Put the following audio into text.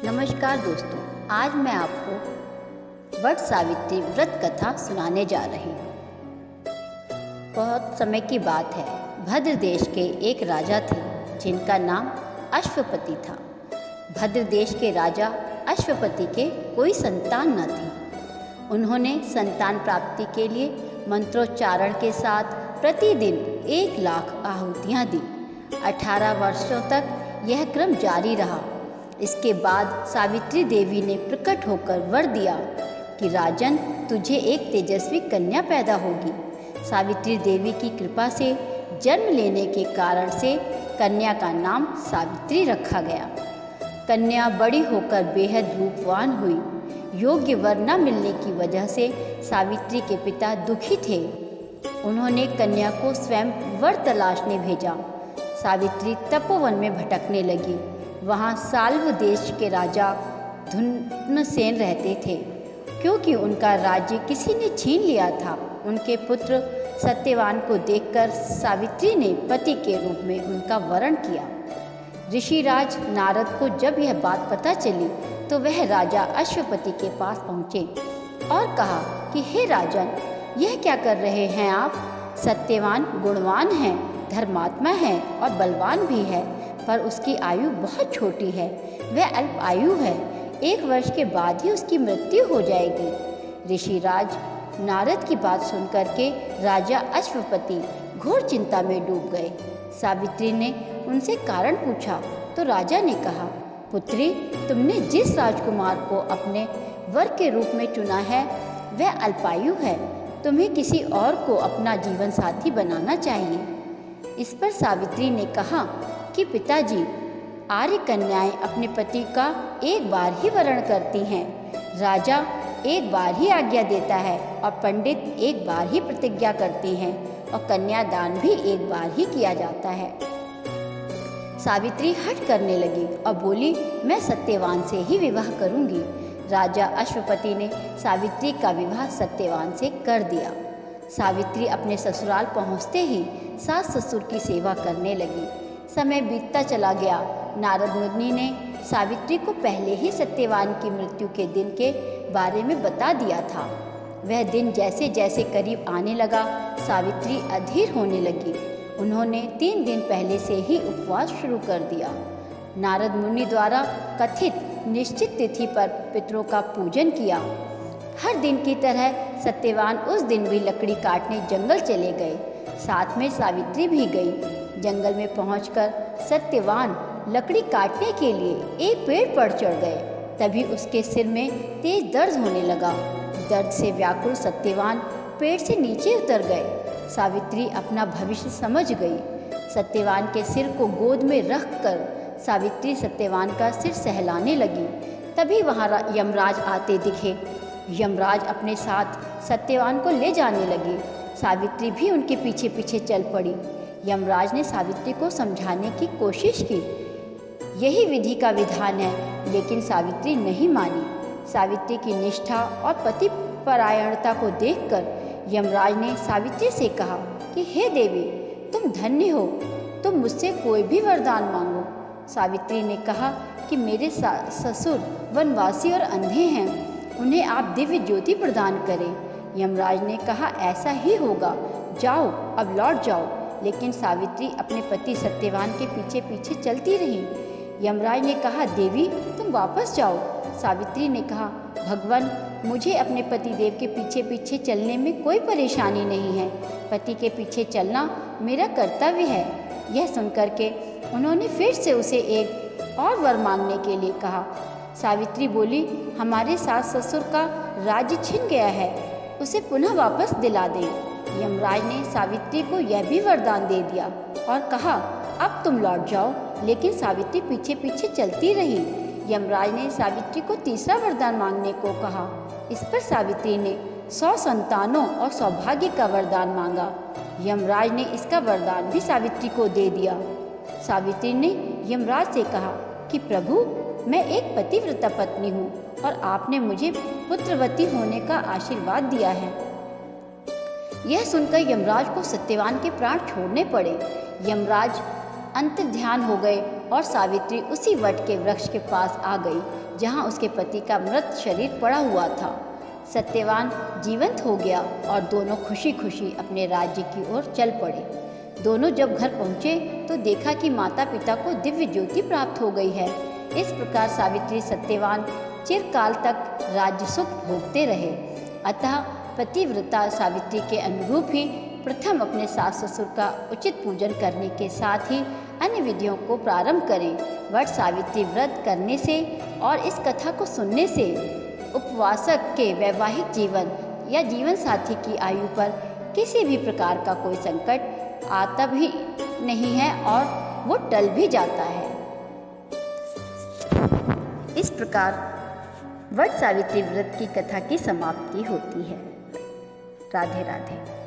नमस्कार दोस्तों, आज मैं आपको वट सावित्री व्रत कथा सुनाने जा रही हूँ। बहुत समय की बात है। भद्र देश के एक राजा थे जिनका नाम अश्वपति था। भद्र देश के राजा अश्वपति के कोई संतान न थी। उन्होंने संतान प्राप्ति के लिए मंत्रोच्चारण के साथ प्रतिदिन 1,00,000 आहुतियाँ दी। 18 वर्षों तक यह क्रम जारी रहा। इसके बाद सावित्री देवी ने प्रकट होकर वर दिया कि राजन, तुझे एक तेजस्वी कन्या पैदा होगी। सावित्री देवी की कृपा से जन्म लेने के कारण से कन्या का नाम सावित्री रखा गया। कन्या बड़ी होकर बेहद रूपवान हुई। योग्य वर न मिलने की वजह से सावित्री के पिता दुखी थे। उन्होंने कन्या को स्वयं वर तलाशने भेजा। सावित्री तपोवन में भटकने लगी। वहाँ साल्व देश के राजा धुम्नसेन रहते थे। क्योंकि उनका राज्य किसी ने छीन लिया था, उनके पुत्र सत्यवान को देखकर सावित्री ने पति के रूप में उनका वरण किया। ऋषिराज नारद को जब यह बात पता चली तो वह राजा अश्वपति के पास पहुँचे और कहा कि हे राजन, यह क्या कर रहे हैं आप? सत्यवान गुणवान है, धर्मात्मा है और बलवान भी है, पर उसकी आयु बहुत छोटी है। वह अल्प आयु है। 1 वर्ष के बाद ही उसकी मृत्यु हो जाएगी। ऋषिराज नारद की बात सुनकर के राजा अश्वपति घोर चिंता में डूब गए। सावित्री ने उनसे कारण पूछा तो राजा ने कहा, पुत्री, तुमने जिस राजकुमार को अपने वर के रूप में चुना है वह अल्पायु है। तुम्हें किसी और को अपना जीवन साथी बनाना चाहिए। इस पर सावित्री ने कहा कि पिताजी, आर्य कन्याएं अपने पति का एक बार ही वरण करती हैं। राजा एक बार ही आज्ञा देता है और पंडित एक बार ही प्रतिज्ञा करते हैं और कन्यादान भी एक बार ही किया जाता है। सावित्री हठ करने लगी और बोली, मैं सत्यवान से ही विवाह करूंगी। राजा अश्वपति ने सावित्री का विवाह सत्यवान से कर दिया। सावित्री अपने ससुराल पहुँचते ही सास ससुर की सेवा करने लगी। समय बीतता चला गया। नारद मुनि ने सावित्री को पहले ही सत्यवान की मृत्यु के दिन के बारे में बता दिया था। वह दिन जैसे जैसे करीब आने लगा, सावित्री अधीर होने लगी। उन्होंने 3 दिन पहले से ही उपवास शुरू कर दिया। नारद मुनि द्वारा कथित निश्चित तिथि पर पितरों का पूजन किया। हर दिन की तरह सत्यवान उस दिन भी लकड़ी काटने जंगल चले गए। साथ में सावित्री भी गई। जंगल में पहुंचकर सत्यवान लकड़ी काटने के लिए एक पेड़ पर चढ़ गए। तभी उसके सिर में तेज दर्द होने लगा। दर्द से व्याकुल सत्यवान पेड़ से नीचे उतर गए। सावित्री अपना भविष्य समझ गई। सत्यवान के सिर को गोद में रखकर सावित्री सत्यवान का सिर सहलाने लगी। तभी वहाँ यमराज आते दिखे। यमराज अपने साथ सत्यवान को ले जाने लगे। सावित्री भी उनके पीछे पीछे चल पड़ी। यमराज ने सावित्री को समझाने की कोशिश की, यही विधि का विधान है, लेकिन सावित्री नहीं मानी। सावित्री की निष्ठा और पति परायणता को देखकर यमराज ने सावित्री से कहा कि हे देवी, तुम धन्य हो, तुम मुझसे कोई भी वरदान मांगो। सावित्री ने कहा कि मेरे ससुर वनवासी और अंधे हैं, उन्हें आप दिव्य ज्योति प्रदान करें। यमराज ने कहा, ऐसा ही होगा, जाओ, अब लौट जाओ। लेकिन सावित्री अपने पति सत्यवान के पीछे पीछे चलती रही। यमराज ने कहा, देवी, तुम वापस जाओ। सावित्री ने कहा, भगवान, मुझे अपने पति देव के पीछे पीछे चलने में कोई परेशानी नहीं है। पति के पीछे चलना मेरा कर्तव्य है। यह सुनकर के उन्होंने फिर से उसे एक और वर मांगने के लिए कहा। सावित्री बोली, हमारे सास ससुर का राज्य छिन गया है, उसे पुनः वापस दिला दें। यमराज ने सावित्री को यह भी वरदान दे दिया और कहा, अब तुम लौट जाओ। लेकिन सावित्री पीछे पीछे चलती रही। यमराज ने सावित्री को तीसरा वरदान मांगने को कहा। इस पर सावित्री ने 100 संतानों और सौभाग्य का वरदान मांगा। यमराज ने इसका वरदान भी सावित्री को दे दिया। सावित्री ने यमराज से कहा कि प्रभु, मैं एक पतिव्रता पत्नी हूँ और आपने मुझे पुत्रवती होने का आशीर्वाद दिया है। यह सुनकर यमराज को सत्यवान के प्राण छोड़ने पड़े। यमराज अंतर्ध्यान हो गए और सावित्री उसी वट के वृक्ष के पास आ गई जहाँ उसके पति का मृत शरीर पड़ा हुआ था। सत्यवान जीवंत हो गया और दोनों खुशी खुशी अपने राज्य की ओर चल पड़े। दोनों जब घर पहुँचे तो देखा कि माता पिता को दिव्य ज्योति प्राप्त हो गई है। इस प्रकार सावित्री सत्यवान चिरकाल तक राज्य सुख भोगते रहे। अतः पतिव्रता सावित्री के अनुरूप ही प्रथम अपने सास ससुर का उचित पूजन करने के साथ ही अन्य विधियों को प्रारंभ करें। वट सावित्री व्रत करने से और इस कथा को सुनने से उपवासक के वैवाहिक जीवन या जीवन साथी की आयु पर किसी भी प्रकार का कोई संकट आता भी नहीं है और वो टल भी जाता है। इस प्रकार वट सावित्री व्रत की कथा की समाप्ति होती है। राधे राधे।